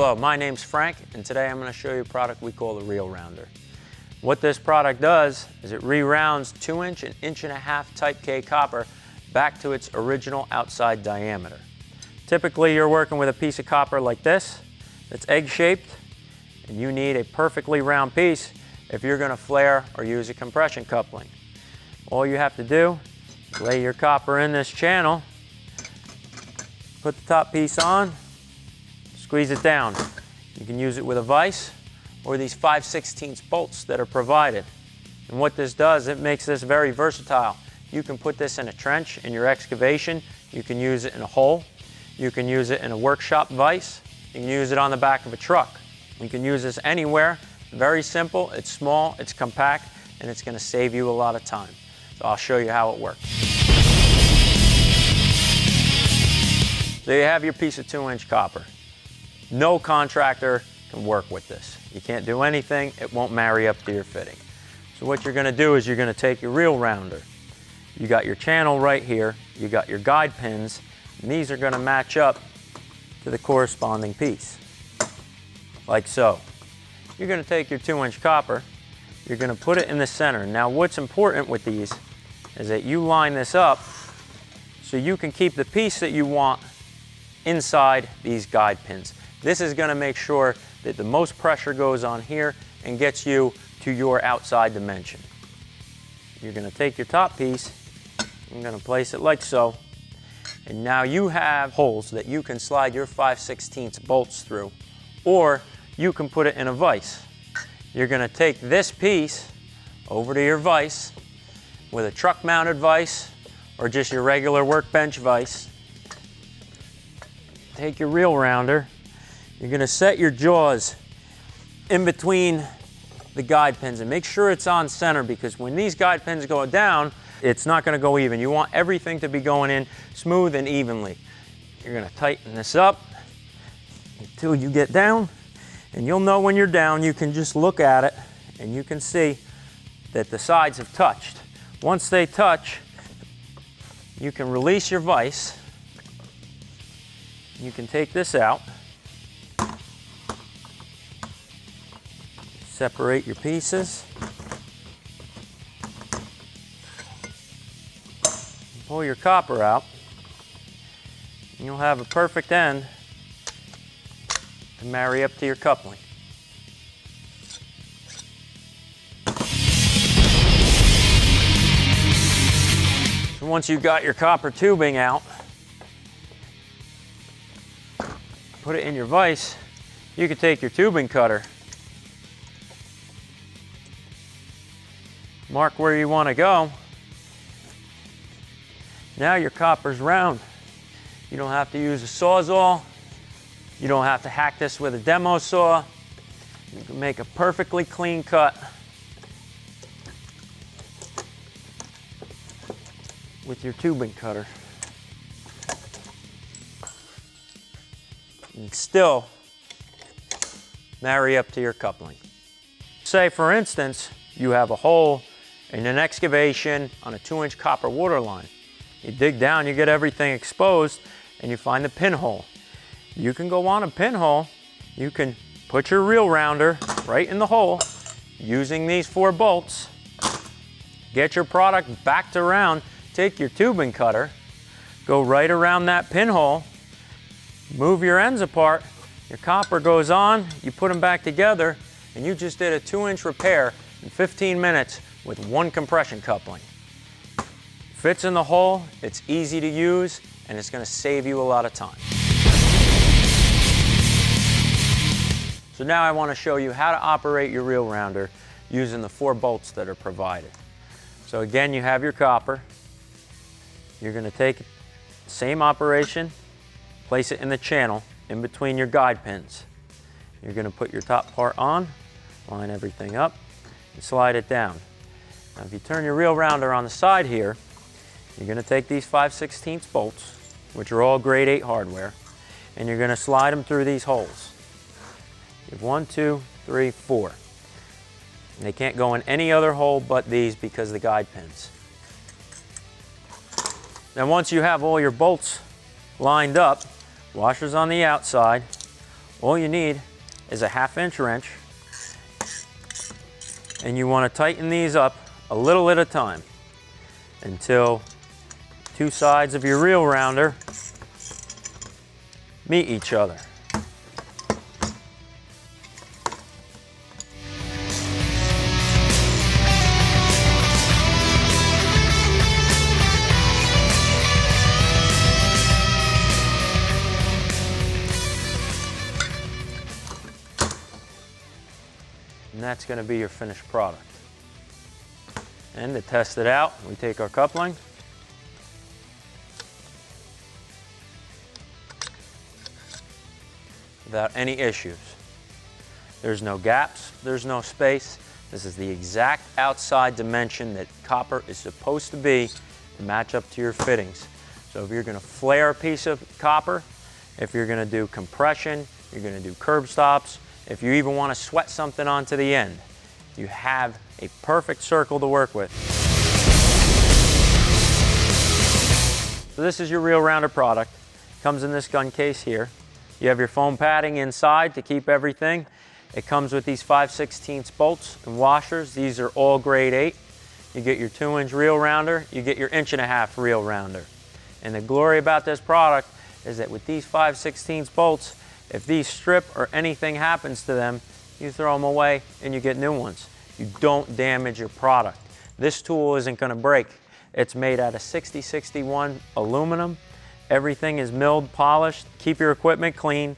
Hello, my name's Frank, and today I'm going to show you a product we call the Reel Rounder. What this product does is it re-rounds 2-inch and 1.5-inch Type K copper back to its original outside diameter. Typically you're working with a piece of copper like this that's egg-shaped, and you need a perfectly round piece if you're going to flare or use a compression coupling. All you have to do is lay your copper in this channel, put the top piece on, squeeze it down. You can use it with a vise or these 5/16 bolts that are provided. And what this does, it makes this very versatile. You can put this in a trench in your excavation. You can use it in a hole. You can use it in a workshop vise. You can use it on the back of a truck. You can use this anywhere. Very simple, it's small, it's compact, and it's going to save you a lot of time. So I'll show you how it works. There you have your piece of 2-inch copper. No contractor can work with this. You can't do anything, it won't marry up to your fitting. So what you're going to do is you're going to take your reel rounder. You got your channel right here, you got your guide pins, and these are going to match up to the corresponding piece, like so. You're going to take your 2-inch copper, you're going to put it in the center. Now what's important with these is that you line this up so you can keep the piece that you want inside these guide pins. This is going to make sure that the most pressure goes on here and gets you to your outside dimension. You're going to take your top piece, I'm going to place it like so, and now you have holes that you can slide your 5/16 bolts through, or you can put it in a vise. You're going to take this piece over to your vise with a truck mounted vise or just your regular workbench vise. Take your reel rounder. You're going to set your jaws in between the guide pins and make sure it's on center, because when these guide pins go down, it's not going to go even. You want everything to be going in smooth and evenly. You're going to tighten this up until you get down, and you'll know when you're down. You can just look at it and you can see that the sides have touched. Once they touch, you can release your vise. You can take this out, separate your pieces, pull your copper out, and you'll have a perfect end to marry up to your coupling. So once you've got your copper tubing out, put it in your vise, you can take your tubing cutter, mark where you want to go. Now your copper's round. You don't have to use a Sawzall. You don't have to hack this with a demo saw. You can make a perfectly clean cut with your tubing cutter. And still marry up to your coupling. Say for instance, you have a hole in an excavation on a 2-inch copper water line. You dig down, you get everything exposed, and you find the pinhole. You can go on a pinhole, you can put your reel rounder right in the hole using these 4 bolts, get your product backed around, take your tubing cutter, go right around that pinhole, move your ends apart, your copper goes on, you put them back together, and you just did a 2-inch repair in 15 minutes with 1 compression coupling. Fits in the hole, it's easy to use, and it's going to save you a lot of time. So now I want to show you how to operate your reel rounder using the 4 bolts that are provided. So again, you have your copper. You're going to take the same operation, place it in the channel in between your guide pins. You're going to put your top part on, line everything up, and slide it down. Now if you turn your reel rounder on the side here, you're going to take these 5/16 bolts, which are all grade 8 hardware, and you're going to slide them through these holes. You have 1, 2, 3, 4. And they can't go in any other hole but these because of the guide pins. Then once you have all your bolts lined up, washers on the outside, All you need is a 1/2 inch wrench, and you want to tighten these up a little at a time until two sides of your reel rounder meet each other. And that's going to be your finished product. And to test it out, we take our coupling, without any issues. There's no gaps, there's no space. This is the exact outside dimension that copper is supposed to be to match up to your fittings. So if you're going to flare a piece of copper, if you're going to do compression, you're going to do curb stops, if you even want to sweat something onto the end, you have a perfect circle to work with. So this is your reel rounder product. Comes in this gun case here. You have your foam padding inside to keep everything. It comes with these 5/16 bolts and washers. These are all grade 8. You get your 2-inch reel rounder, you get your 1.5-inch reel rounder. And the glory about this product is that with these 5/16 bolts, if these strip or anything happens to them, you throw them away and you get new ones. You don't damage your product. This tool isn't going to break. It's made out of 6061 aluminum. Everything is milled, polished. Keep your equipment clean.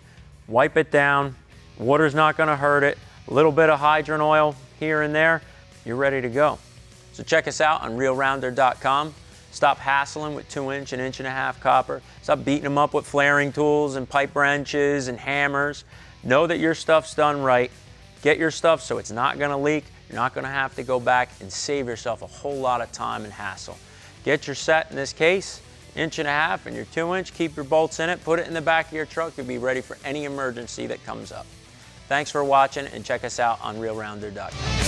Wipe it down. Water's not going to hurt it. A little bit of hydrant oil here and there. You're ready to go. So check us out on reelrounder.com. Stop hassling with 2-inch and 1.5-inch copper. Stop beating them up with flaring tools and pipe wrenches and hammers. Know that your stuff's done right. Get your stuff so it's not going to leak. You're not going to have to go back and save yourself a whole lot of time and hassle. Get your set in this case, 1.5-inch and your 2-inch. Keep your bolts in it. Put it in the back of your truck. You'll be ready for any emergency that comes up. Thanks for watching, and check us out on reelrounder.com.